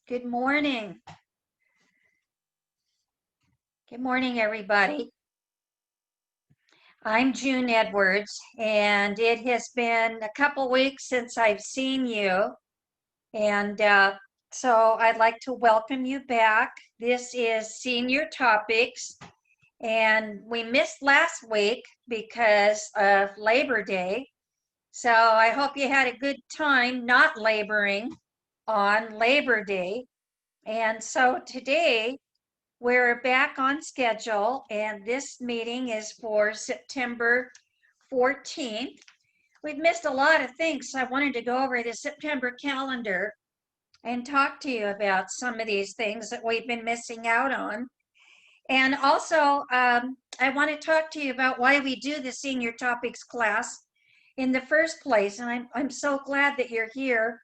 Good morning. Good morning, everybody. I'm June Edwards, and it has been a couple weeks since I've seen you. And so I'd like to welcome you back. This is Senior Topics, and we missed last week because of Labor Day. So I hope you had a good time not laboring on Labor Day. And so today, we're back on schedule, and this meeting is for September 14th. We've missed a lot of things, so I wanted to go over the September calendar and talk to you about some of these things that we've been missing out on. And also, I want to talk to you about why we do the Senior Topics class in the first place. And I'm so glad that you're here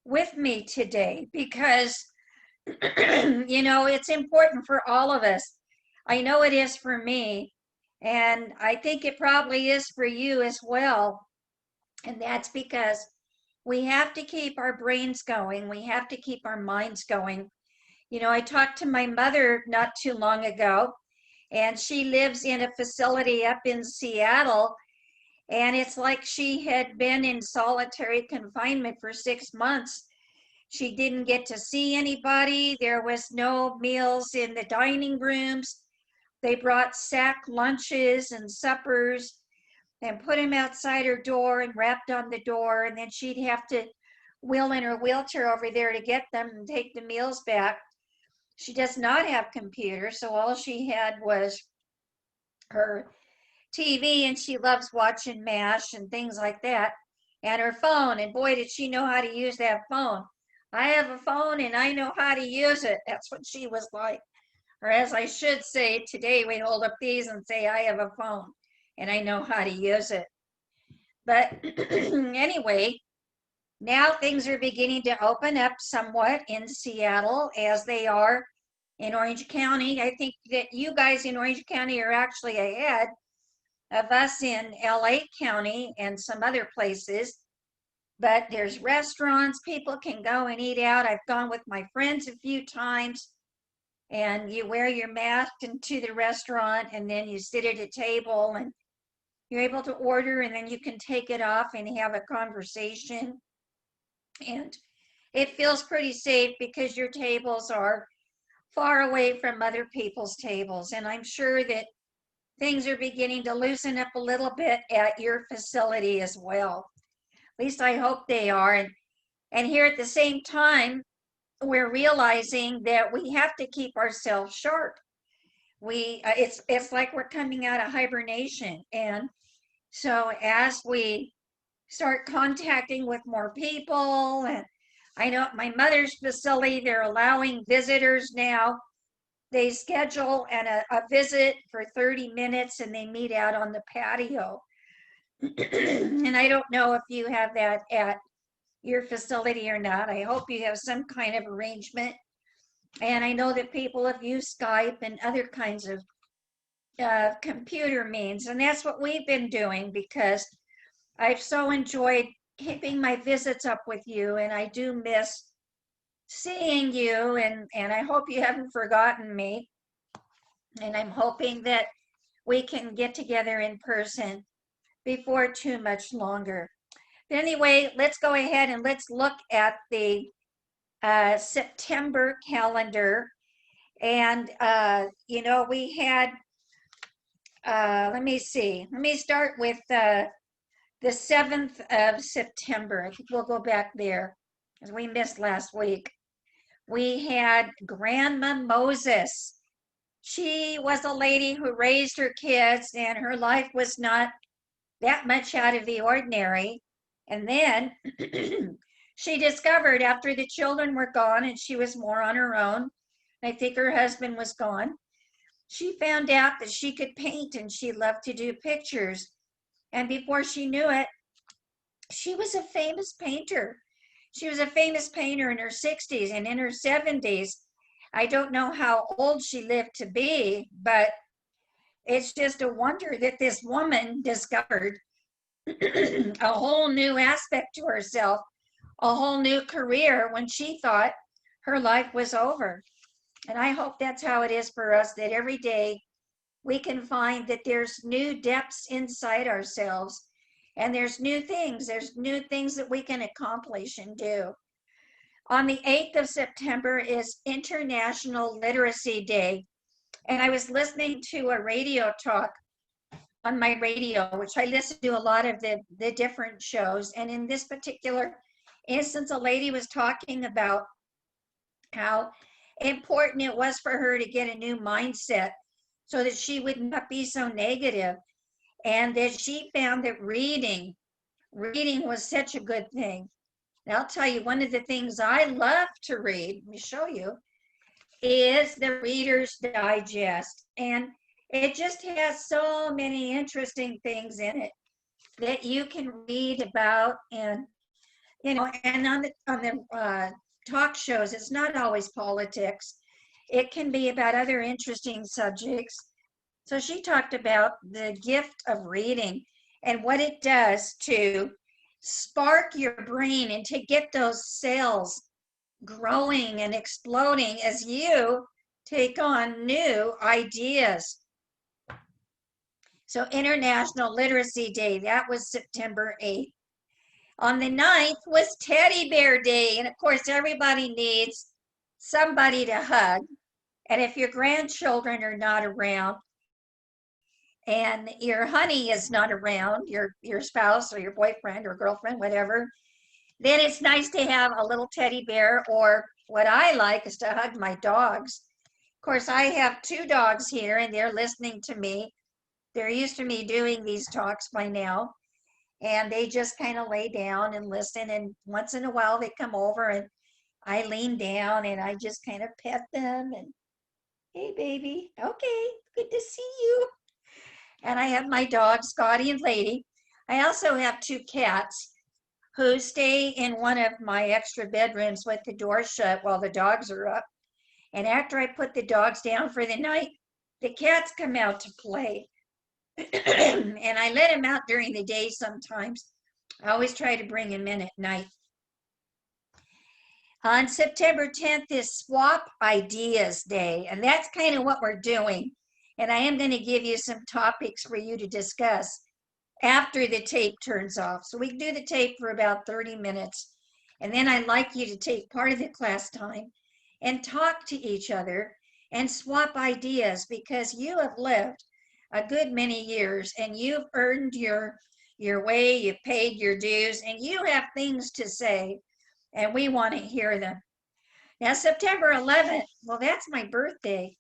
with me today because it's important for all of us. I know it is for me, and I think it probably is for you as well. And that's because we have to keep our brains going, we have to keep our minds going. I talked to my mother not too long ago, and she lives in a facility up in Seattle. And it's like she had been in solitary confinement for 6 months. She didn't get to see anybody. There was no meals in the dining rooms. They brought sack lunches and suppers and put him outside her door and rapped on the door. And then she'd have to wheel in her wheelchair over there to get them and take the meals back. She does not have computers, so all she had was her TV, and she loves watching MASH and things like that, and her phone. And boy, did she know how to use that phone. I have a phone and I know how to use it. That's what she was like. Or as I should say, today we hold up these and say, I have a phone and I know how to use it. But anyway, now things are beginning to open up somewhat in Seattle as they are in Orange County. I think that you guys in Orange County are actually ahead of us in LA County and some other places. But there's restaurants, people can go and eat out. I've gone with my friends a few times, and you wear your mask into the restaurant, and then you sit at a table and you're able to order, and then you can take it off and have a conversation. And it feels pretty safe because your tables are far away from other people's tables. And I'm sure that things are beginning to loosen up a little bit at your facility as well. At least I hope they are. And here at the same time, we're realizing that we have to keep ourselves sharp. It's like we're coming out of hibernation. And so as we start contacting with more people, and I know at my mother's facility, they're allowing visitors now. They schedule a visit for 30 minutes and they meet out on the patio. And I don't know if you have that at your facility or not. I hope you have some kind of arrangement. And I know that people have used Skype and other kinds of computer means. And that's what we've been doing because I've so enjoyed keeping my visits up with you. And I do miss seeing you. And I hope you haven't forgotten me. And I'm hoping that we can get together in person before too much longer. But anyway, let's go ahead and let's look at the September calendar. And, we had, let me see, let me start with the 7th of September. I think we'll go back there as we missed last week. We had Grandma Moses. She was a lady who raised her kids, and her life was not that much out of the ordinary. And then she discovered after the children were gone and she was more on her own, I think her husband was gone, she found out that she could paint and she loved to do pictures. And before she knew it, she was a famous painter. She was a famous painter in her 60s and in her 70s. I don't know how old she lived to be, but it's just a wonder that this woman discovered a whole new aspect to herself, a whole new career when she thought her life was over. And I hope that's how it is for us, that every day we can find that there's new depths inside ourselves, and there's new things. There's new things that we can accomplish and do. On the 8th of September is International Literacy Day. And I was listening to a radio talk on my radio, which I listen to a lot of the different shows. And in this particular instance, a lady was talking about how important it was for her to get a new mindset so that she would not be so negative, and that she found that reading was such a good thing. And I'll tell you, one of the things I love to read, let me show you, is the Reader's Digest. And it just has so many interesting things in it that you can read about. And and on the talk shows, it's not always politics. It can be about other interesting subjects. So she talked about the gift of reading and what it does to spark your brain and to get those cells growing and exploding as you take on new ideas. So International Literacy Day, that was September 8th. On the 9th was Teddy Bear Day. And of course, everybody needs somebody to hug. And if your grandchildren are not around and your honey is not around, your spouse or your boyfriend or girlfriend, whatever, then it's nice to have a little teddy bear. Or what I like is to hug my dogs. Of course, I have 2 dogs here and they're listening to me. They're used to me doing these talks by now. And they just kind of lay down and listen. And once in a while they come over and I lean down and I just kind of pet them and, hey, baby, okay, good to see you. And I have my dogs, Scotty and Lady. I also have 2 cats who stay in one of my extra bedrooms with the door shut while the dogs are up. And after I put the dogs down for the night, the cats come out to play. And I let them out during the day sometimes. I always try to bring them in at night. On September 10th is Swap Ideas Day, and that's kind of what we're doing. And I am going to give you some topics for you to discuss after the tape turns off. So we can do the tape for about 30 minutes. And then I'd like you to take part of the class time and talk to each other and swap ideas, because you have lived a good many years and you've earned your way, you've paid your dues, and you have things to say, and we want to hear them. Now, September 11th, well, that's my birthday.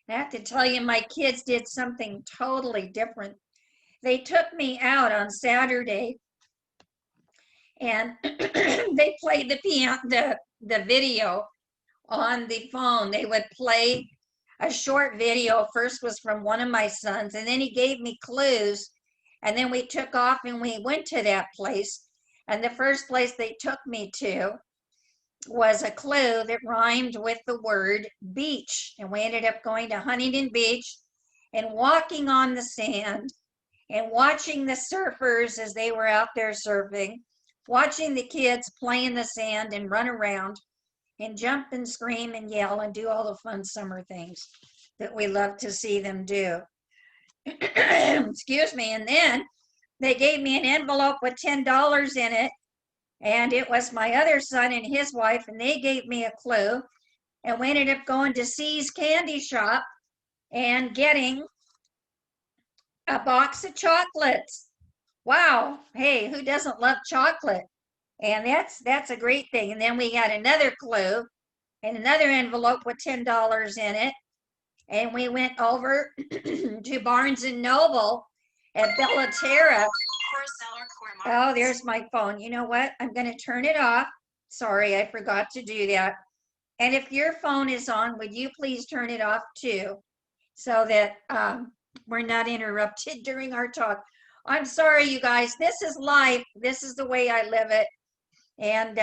I have to tell you, my kids did something totally different. They took me out on Saturday and they played the piano, the video on the phone. They would play a short video. First was from one of my sons, and then he gave me clues, and then we took off and we went to that place. And the first place they took me to was a clue that rhymed with the word beach, and we ended up going to Huntington Beach and walking on the sand and watching the surfers as they were out there surfing, watching the kids play in the sand and run around and jump and scream and yell and do all the fun summer things that we love to see them do. Excuse me. And then they gave me an envelope with $10 in it, and it was my other son and his wife, and they gave me a clue, and we ended up going to C's Candy Shop and getting a box of chocolates. Wow. Hey, who doesn't love chocolate? And that's a great thing. And then we got another clue and another envelope with $10 in it. And we went over to Barnes and Noble at Bellaterra. Oh, there's my phone. You know what? I'm going to turn it off. Sorry, I forgot to do that. And if your phone is on, would you please turn it off too, so that we're not interrupted during our talk. I'm sorry, you guys. This is life. This is the way I live it. And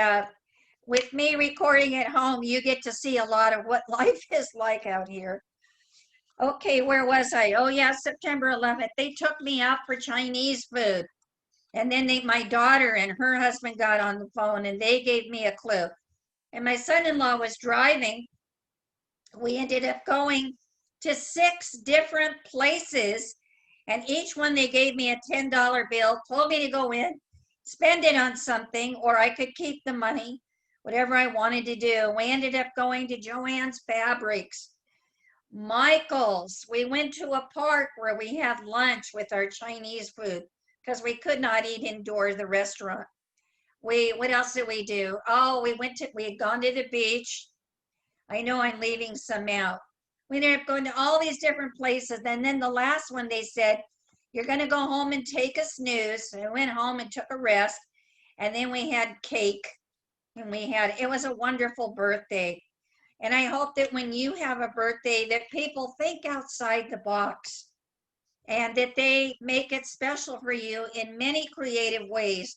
with me recording at home, you get to see a lot of what life is like out here. Okay, where was I? Oh yeah, September 11th. They took me out for Chinese food. And then my daughter and her husband got on the phone and they gave me a clue. and my son-in-law was driving. We ended up going to 6 different places, and each one they gave me a $10 bill, told me to go in, spend it on something, or I could keep the money, whatever I wanted to do. We ended up going to Joann's Fabrics, Michael's. We went to a park where we had lunch with our Chinese food because we could not eat indoors, the restaurant. What else did we do? Oh, we had gone to the beach. I know I'm leaving some out. We ended up going to all these different places. And then the last one, they said, you're going to go home and take a snooze. So I went home and took a rest. And then we had cake. And it was a wonderful birthday. And I hope that when you have a birthday, that people think outside the box and that they make it special for you in many creative ways.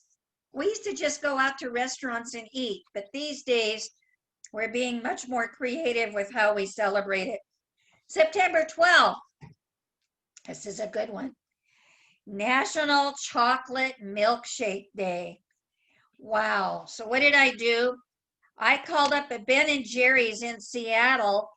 We used to just go out to restaurants and eat, but these days we're being much more creative with how we celebrate it. September 12th, this is a good one. National Chocolate Milkshake Day. Wow. So what did I do? I called up a Ben and Jerry's in Seattle,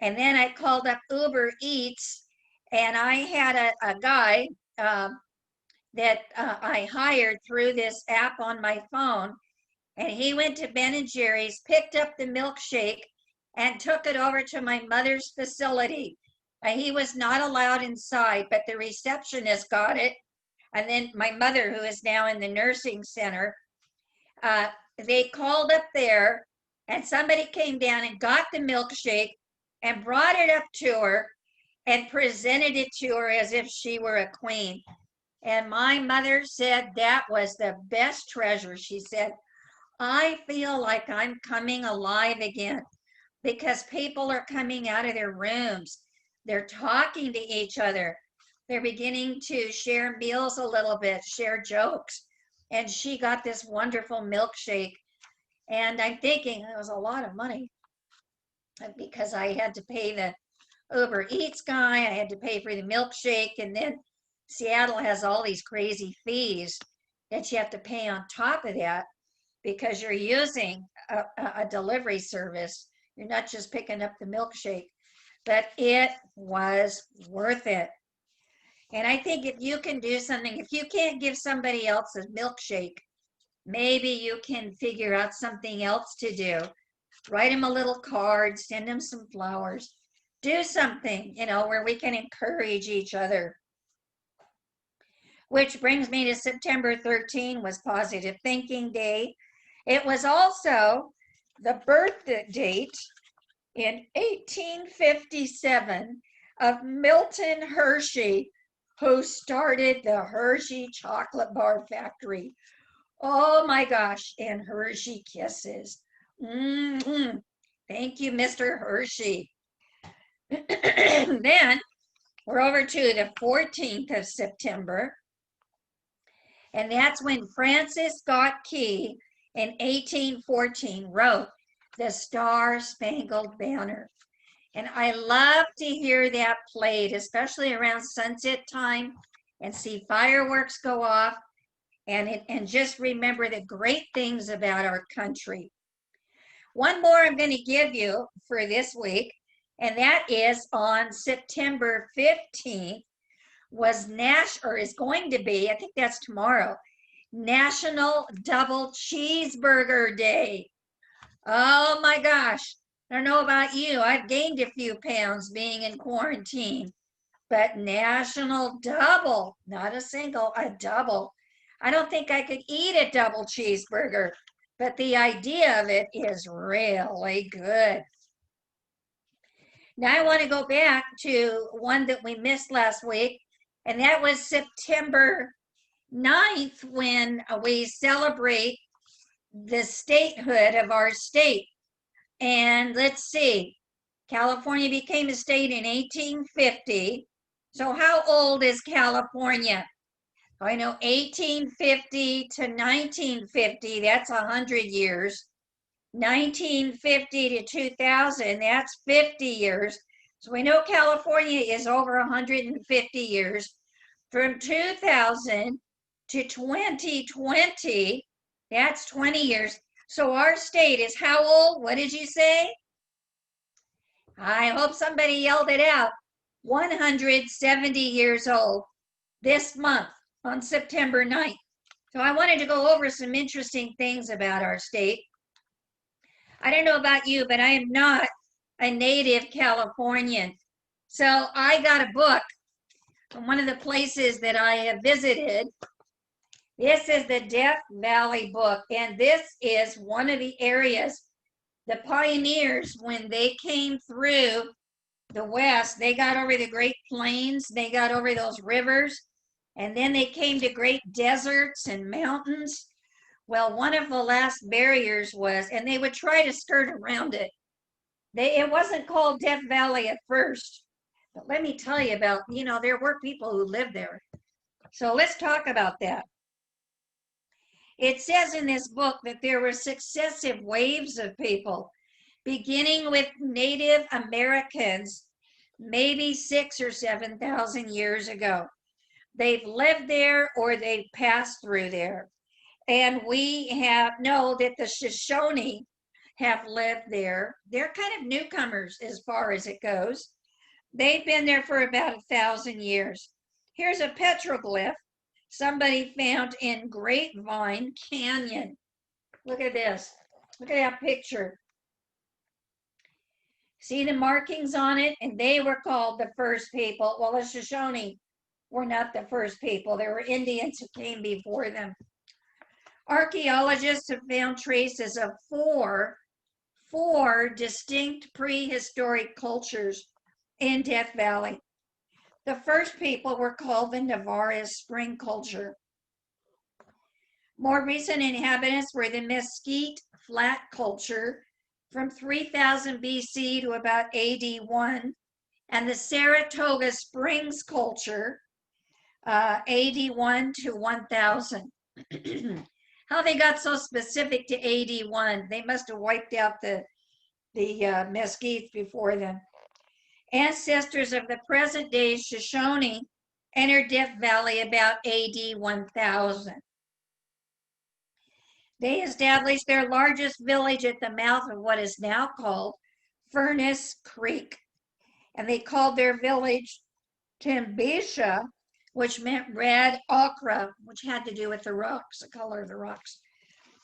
and then I called up Uber Eats, and I had a guy that I hired through this app on my phone, and he went to Ben and Jerry's, picked up the milkshake, and took it over to my mother's facility. He was not allowed inside, but the receptionist got it. And then my mother, who is now in the nursing center, they called up there, and somebody came down and got the milkshake and brought it up to her and presented it to her as if she were a queen. And my mother said that was the best treasure. She said, I feel like I'm coming alive again because people are coming out of their rooms. They're talking to each other. They're beginning to share meals a little bit, share jokes. And she got this wonderful milkshake. And I'm thinking it was a lot of money because I had to pay the Uber Eats guy, I had to pay for the milkshake, and then Seattle has all these crazy fees that you have to pay on top of that because you're using a delivery service. You're not just picking up the milkshake, but it was worth it. And I think if you can do something, if you can't give somebody else a milkshake, maybe you can figure out something else to do. Write them a little card, send them some flowers, do something, where we can encourage each other. Which brings me to September 13 was Positive Thinking Day. It was also the birth date in 1857 of Milton Hershey, who started the Hershey chocolate bar factory. Oh my gosh, and Hershey kisses. Mm-hmm. Thank you, Mr. Hershey. Then we're over to the 14th of September, and that's when Francis Scott Key in 1814 wrote the Star-Spangled Banner. And I love to hear that played, especially around sunset time, and see fireworks go off, and just remember the great things about our country. One more I'm going to give you for this week, and that is on September 15th is going to be, I think that's tomorrow, National Double Cheeseburger Day. Oh my gosh. I don't know about you. I've gained a few pounds being in quarantine, but national double, not a single, a double. I don't think I could eat a double cheeseburger, but the idea of it is really good. Now I want to go back to one that we missed last week, and that was September 9th when we celebrate the statehood of our state. And let's see, California became a state in 1850. So how old is California? I know 1850 to 1950, that's 100 years. 1950 to 2000, that's 50 years. So we know California is over 150 years. From 2000 to 2020, that's 20 years. So our state is how old? What did you say? I hope somebody yelled it out. 170 years old this month on September 9th. So I wanted to go over some interesting things about our state. I don't know about you, but I am not a native Californian. So I got a book from one of the places that I have visited. This is the Death Valley book, and this is one of the areas, the pioneers, when they came through the West, they got over the Great Plains, they got over those rivers, and then they came to great deserts and mountains. Well, one of the last barriers was, and they would try to skirt around it. It wasn't called Death Valley at first, but let me tell you about, there were people who lived there. So let's talk about that. It says in this book that there were successive waves of people, beginning with Native Americans, maybe 6,000 or 7,000 years ago. They've lived there or they've passed through there. And we know that the Shoshone have lived there. They're kind of newcomers as far as it goes. They've been there for about 1,000 years. Here's a petroglyph somebody found in Grapevine Canyon. Look at this. Look at that picture. See the markings on it? And they were called the first people. Well, the Shoshone were not the first people. There were Indians who came before them. Archaeologists have found traces of four distinct prehistoric cultures in Death Valley. The first people were called the Navarre Spring culture. More recent inhabitants were the Mesquite Flat culture from 3000 BC to about AD 1, and the Saratoga Springs culture, AD 1 to 1000. How they got so specific to AD 1? They must have wiped out the Mesquites before them. Ancestors of the present day Shoshone entered Death Valley about AD 1000. They established their largest village at the mouth of what is now called Furnace Creek. And they called their village Timbisha, which meant red ochre, which had to do with the rocks, the color of the rocks.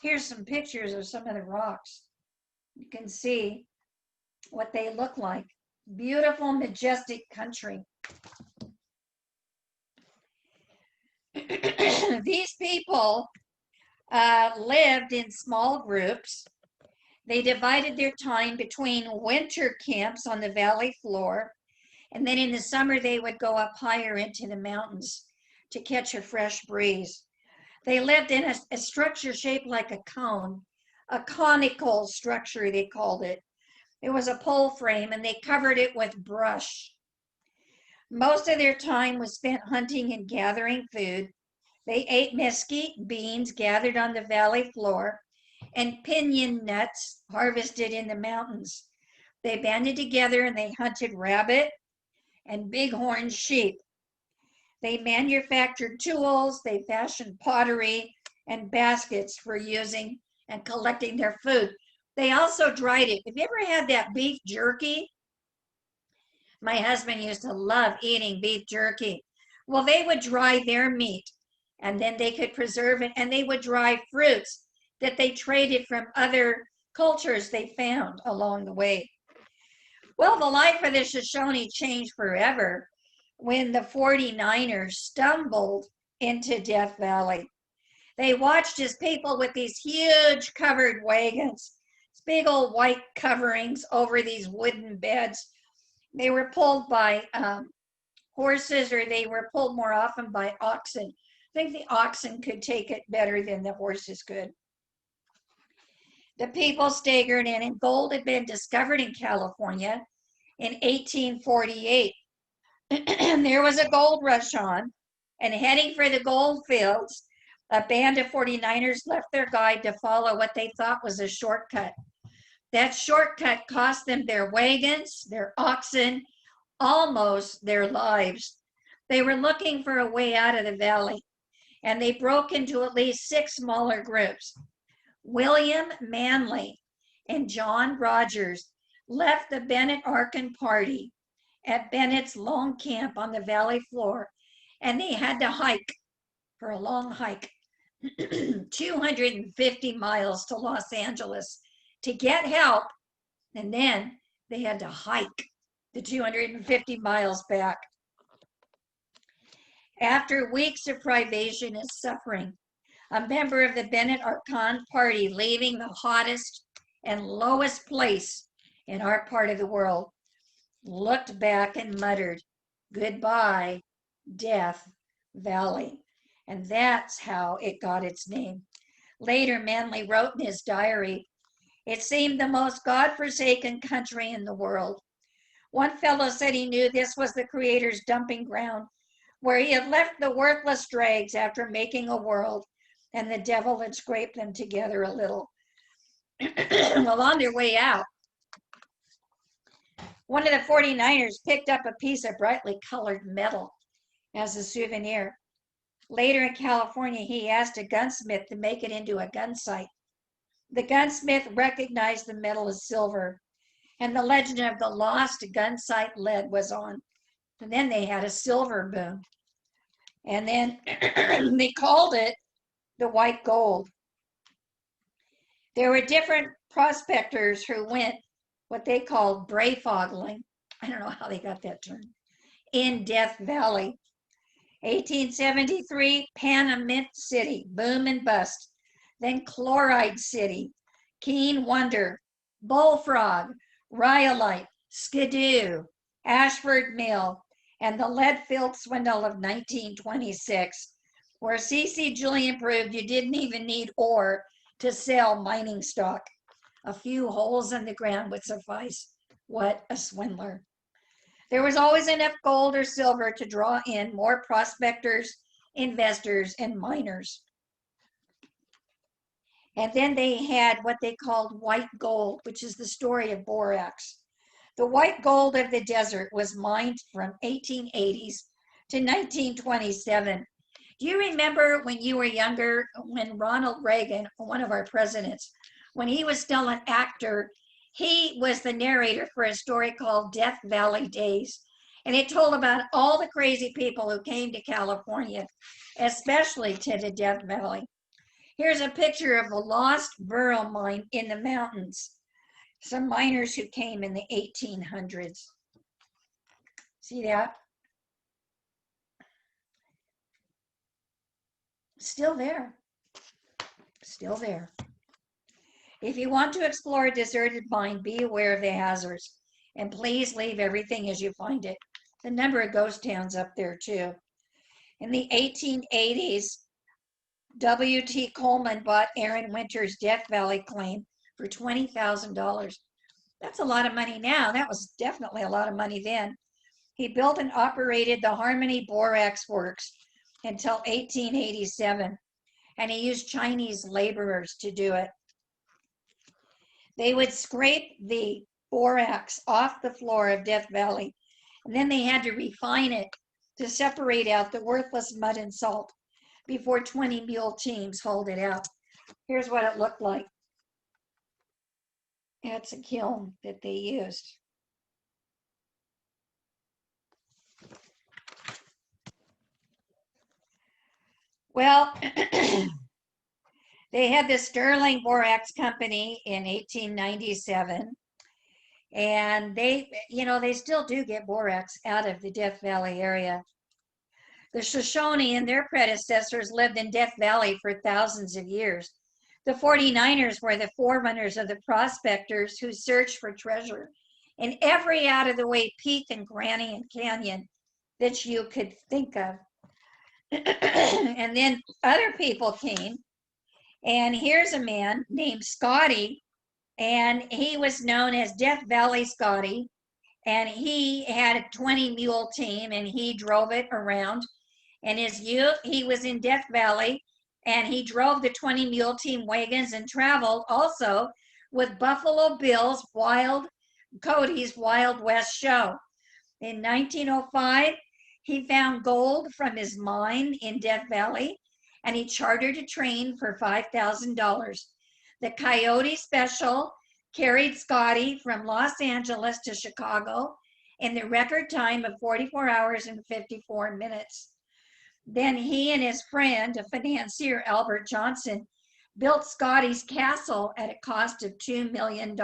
Here's some pictures of some of the rocks. You can see what they look like. Beautiful, majestic country. These people lived in small groups. They divided their time between winter camps on the valley floor, and then in the summer they would go up higher into the mountains to catch a fresh breeze. They lived in a structure shaped like a cone, a conical structure they called it. It was a pole frame, and they covered it with brush. Most of their time was spent hunting and gathering food. They ate mesquite beans gathered on the valley floor and pinon nuts harvested in the mountains. They banded together and they hunted rabbit and bighorn sheep. They manufactured tools, they fashioned pottery and baskets for using and collecting their food. They also dried it. Have you ever had that beef jerky? My husband used to love eating beef jerky. Well, they would dry their meat and then they could preserve it, and they would dry fruits that they traded from other cultures they found along the way. Well, the life of the Shoshone changed forever when the 49ers stumbled into Death Valley. They watched as people with these huge covered wagons, big old white coverings over these wooden beds, they were pulled by horses, or they were pulled more often by oxen. I think the oxen could take it better than the horses could. The people staggered in, and gold had been discovered in California in 1848. There was a gold rush on, and heading for the gold fields, a band of 49ers left their guide to follow what they thought was a shortcut. That shortcut cost them their wagons, their oxen, almost their lives. They were looking for a way out of the valley, and they broke into at least 6 smaller groups. William Manley and John Rogers left the Bennett Arkin party at Bennett's lone camp on the valley floor, and they had to hike for a long hike 250 miles to Los Angeles to get help, and then they had to hike the 250 miles back. After weeks of privation and suffering, a member of the Bennett Arkin party, leaving the hottest and lowest place in our part of the world, looked back and muttered, "Goodbye, Death Valley." And that's how it got its name. Later, Manley wrote in his diary, "It seemed the most God-forsaken country in the world. One fellow said he knew this was the Creator's dumping ground, where he had left the worthless dregs after making a world, and the devil had scraped them together a little." Well, on their way out, one of the 49ers picked up a piece of brightly colored metal as a souvenir. Later in California, he asked a gunsmith to make it into a gun sight. The gunsmith recognized the metal as silver, and the legend of the lost gun sight lead was on. And then they had a silver boom. And then they called it the white gold. There were different prospectors who went what they called brayfogling. I don't know how they got that term. In Death Valley. 1873, Panamint City, boom and bust. Then Chloride City, Keen Wonder, Bullfrog, Rhyolite, Skidoo, Ashford Mill, and the lead-filled swindle of 1926, where C.C. Julian proved you didn't even need ore to sell mining stock. A few holes in the ground would suffice. What a swindler. There was always enough gold or silver to draw in more prospectors, investors, and miners. And then they had what they called white gold, which is the story of borax. The white gold of the desert was mined from 1880s to 1927. Do you remember when you were younger, when Ronald Reagan, one of our presidents, when he was still an actor, he was the narrator for a story called Death Valley Days. And it told about all the crazy people who came to California, especially to the Death Valley. Here's a picture of a lost burl mine in the mountains. Some miners who came in the 1800s. See that? Still there. Still there. If you want to explore a deserted mine, be aware of the hazards. And please leave everything as you find it. The number of ghost towns up there too. In the 1880s, W.T. Coleman bought Aaron Winter's Death Valley claim for $20,000. That's a lot of money now. That was definitely a lot of money then. He built and operated the Harmony Borax Works until 1887, and he used Chinese laborers to do it. They would scrape the borax off the floor of Death Valley, and then they had to refine it to separate out the worthless mud and salt before 20 mule teams hauled it out. Here's what it looked like. That's a kiln that they used. Well, they had the Sterling Borax Company in 1897, and they still do get borax out of the Death Valley area. The Shoshone and their predecessors lived in Death Valley for thousands of years. The 49ers were the forerunners of the prospectors who searched for treasure in every out-of-the-way peak and granny and canyon that you could think of. And then other people came, and here's a man named Scotty, and he was known as Death Valley Scotty, and he had a 20 mule team, and he drove it around. In his youth, he was in Death Valley, and he drove the 20 mule team wagons and traveled also with Buffalo Bill's Cody's Wild West show. In 1905, he found gold from his mine in Death Valley, and he chartered a train for $5,000. The Coyote Special carried Scotty from Los Angeles to Chicago in the record time of 44 hours and 54 minutes. Then he and his friend, a financier, Albert Johnson, built Scotty's castle at a cost of $2 million.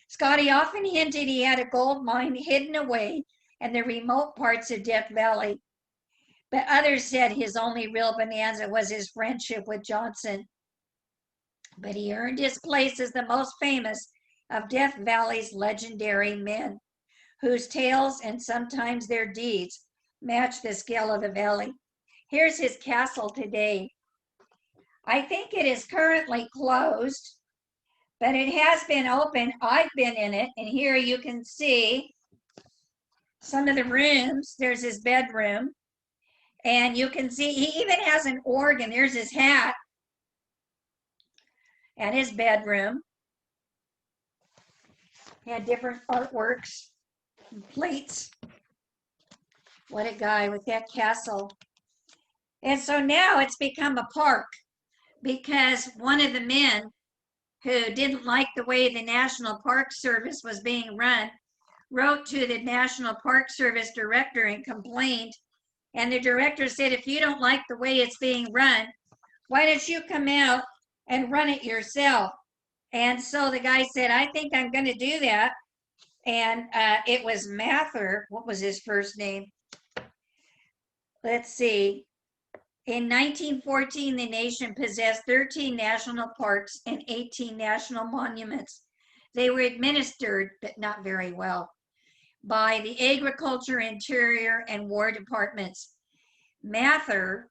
Scotty often hinted he had a gold mine hidden away in the remote parts of Death Valley, but others said his only real bonanza was his friendship with Johnson. But he earned his place as the most famous of Death Valley's legendary men, whose tales and sometimes their deeds match the scale of the valley. Here's his castle today. I think it is currently closed, but it has been open. I've been in it, and here you can see some of the rooms. There's his bedroom, and you can see he even has an organ. There's his hat and his bedroom. He had different artworks and plates. What a guy with that castle. And so now it's become a park because one of the men who didn't like the way the National Park Service was being run wrote to the National Park Service director and complained. And the director said, if you don't like the way it's being run, why don't you come out and run it yourself? And so the guy said, I think I'm going to do that. And it was Mather. What was his first name? Let's see. In 1914, the nation possessed 13 national parks and 18 national monuments. They were administered, but not very well, by the Agriculture, Interior, and War departments. Mather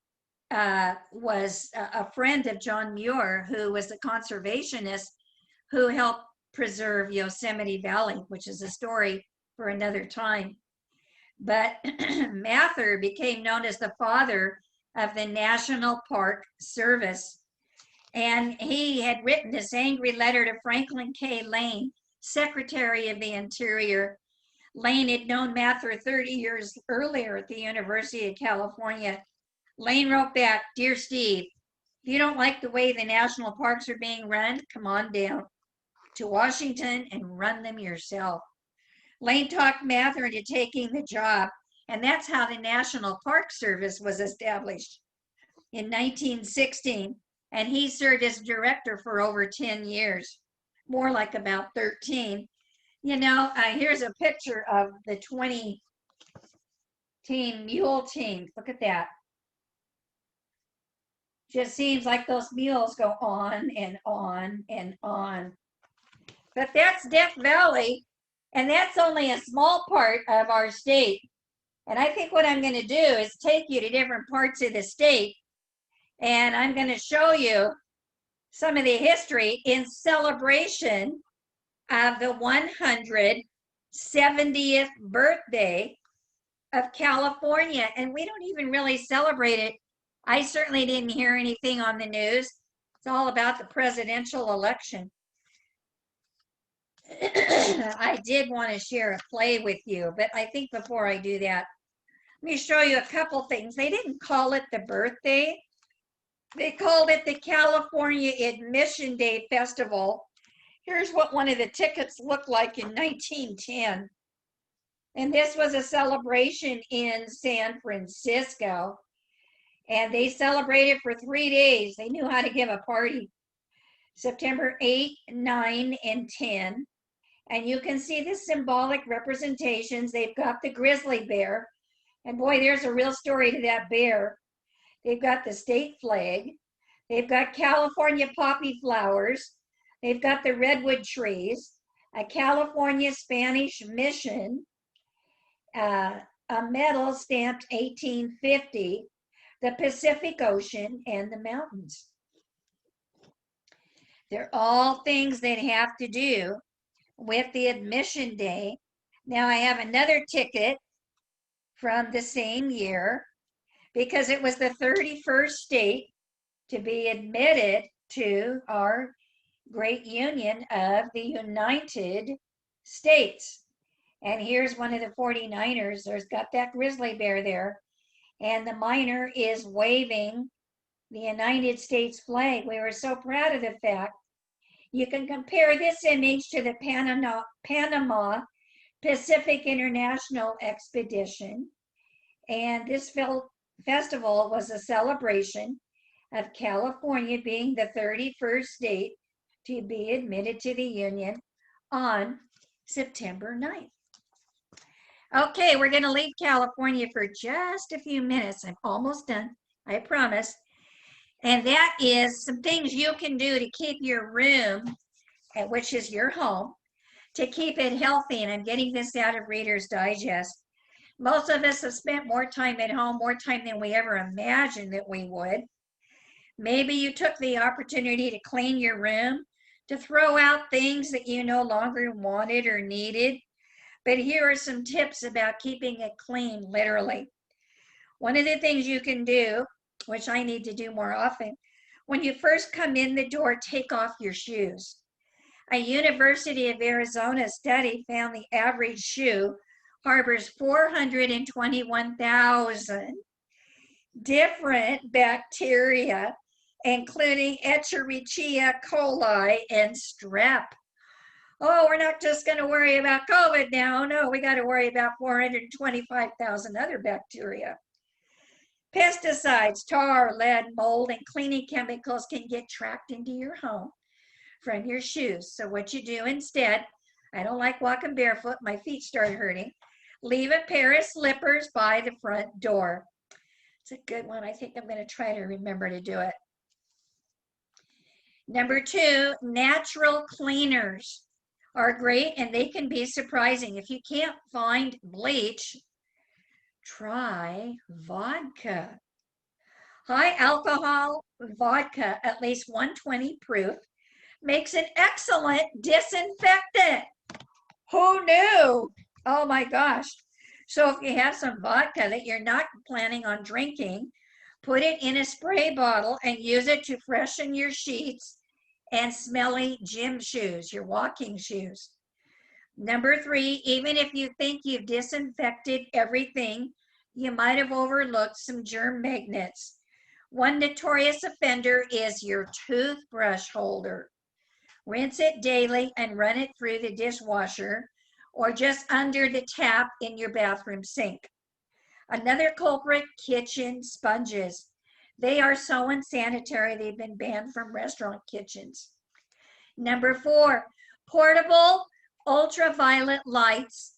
was a friend of John Muir, who was a conservationist who helped preserve Yosemite Valley, which is a story for another time. But Mather became known as the father of the National Park Service. And he had written this angry letter to Franklin K. Lane, Secretary of the Interior. Lane had known Mather 30 years earlier at the University of California. Lane wrote back, Dear Steve, if you don't like the way the national parks are being run, come on down to Washington and run them yourself. Lane talked Mather into taking the job, and that's how the National Park Service was established in 1916. And he served as director for over 10 years, more like about 13. You know, here's a picture of the 20-team mule team. Look at that. Just seems like those mules go on and on and on. But that's Death Valley, and that's only a small part of our state. And I think what I'm going to do is take you to different parts of the state, and I'm going to show you some of the history in celebration of the 170th birthday of California. And we don't even really celebrate it. I certainly didn't hear anything on the news. It's all about the presidential election. I did want to share a play with you, but I think before I do that, let me show you a couple things. They didn't call it the birthday. They called it the California Admission Day Festival. Here's what one of the tickets looked like in 1910. And this was a celebration in San Francisco. And they celebrated for 3 days. They knew how to give a party. September 8, 9, and 10. And you can see the symbolic representations. They've got the grizzly bear. And boy, there's a real story to that bear. They've got the state flag. They've got California poppy flowers. They've got the redwood trees, a California Spanish mission, a medal stamped 1850, the Pacific Ocean, and the mountains. They're all things that have to do with the admission day. Now I have another ticket from the same year because it was the 31st state to be admitted to our great union of the United States. And here's one of the 49ers. There's got that grizzly bear there. And the miner is waving the United States flag. We were so proud of the fact. You can compare this image to the Panama Pacific International Expedition. And this festival was a celebration of California being the 31st state to be admitted to the Union on September 9th. Okay, we're going to leave California for just a few minutes. I'm almost done, I promise. And that is some things you can do to keep your room, which is your home, to keep it healthy. And I'm getting this out of Reader's Digest. Most of us have spent more time at home, more time than we ever imagined that we would. Maybe you took the opportunity to clean your room, to throw out things that you no longer wanted or needed. But here are some tips about keeping it clean, literally. One of the things you can do, which I need to do more often, when you first come in the door, take off your shoes. A University of Arizona study found the average shoe harbors 421,000 different bacteria, including Escherichia coli and strep. Oh, we're not just going to worry about COVID now. No, we got to worry about 425,000 other bacteria. Pesticides, tar, lead, mold, and cleaning chemicals can get tracked into your home from your shoes. So what you do instead, I don't like walking barefoot. My feet start hurting. Leave a pair of slippers by the front door. It's a good one. I think I'm going to try to remember to do it. Number 2, natural cleaners are great and they can be surprising. If you can't find bleach, try vodka. High alcohol vodka, at least 120 proof, makes an excellent disinfectant. Who knew? Oh my gosh. So if you have some vodka that you're not planning on drinking, put it in a spray bottle and use it to freshen your sheets and smelly gym shoes, your walking shoes. Number 3, even if you think you've disinfected everything, you might have overlooked some germ magnets. One notorious offender is your toothbrush holder. Rinse it daily and run it through the dishwasher or just under the tap in your bathroom sink. Another culprit, kitchen sponges. They are so unsanitary, they've been banned from restaurant kitchens. Number 4, portable ultraviolet lights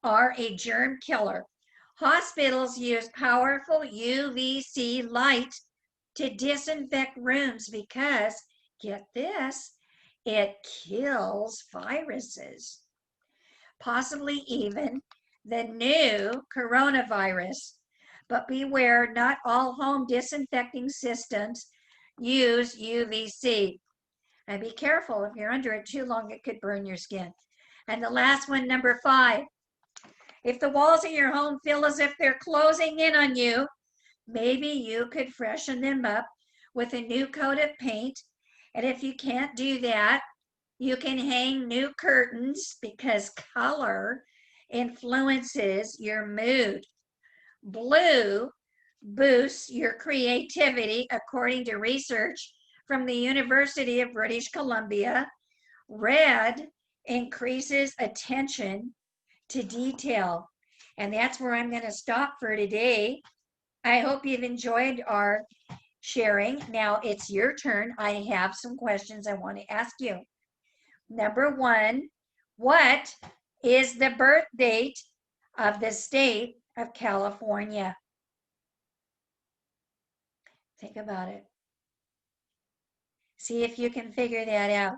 are a germ killer. Hospitals use powerful UVC light to disinfect rooms because, get this, it kills viruses. Possibly even the new coronavirus. But beware, not all home disinfecting systems use UVC. And be careful, if you're under it too long, it could burn your skin. And the last one, number 5. If the walls in your home feel as if they're closing in on you, maybe you could freshen them up with a new coat of paint. And if you can't do that, you can hang new curtains because color influences your mood. Blue boosts your creativity, according to research from the University of British Columbia. Red increases attention to detail. And that's where I'm going to stop for today. I hope you've enjoyed our sharing. Now it's your turn. I have some questions I want to ask you. Number 1, what is the birth date of the state of California? Think about it. See if you can figure that out.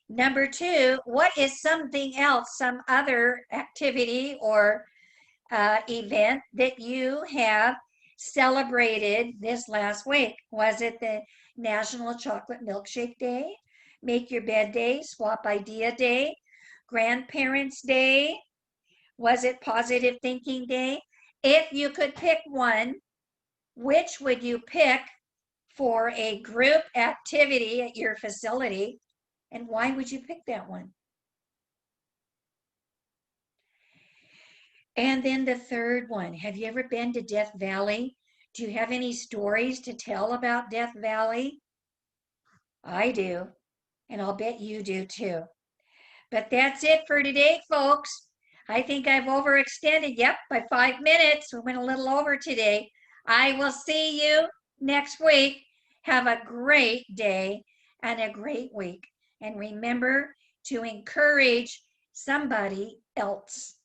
Number 2, what is something else, some other activity or event that you have celebrated this last week? Was it the National Chocolate Milkshake Day, Make Your Bed Day, Swap Idea Day, Grandparents Day? Was it Positive Thinking Day? If you could pick one, which would you pick for a group activity at your facility, and why would you pick that one? And then the third one, have you ever been to Death Valley? Do you have any stories to tell about Death Valley? I do, and I'll bet you do too. But that's it for today, folks. I think I've overextended, yep, by 5 minutes. We went a little over today. I will see you next week. Have a great day and a great week. And remember to encourage somebody else.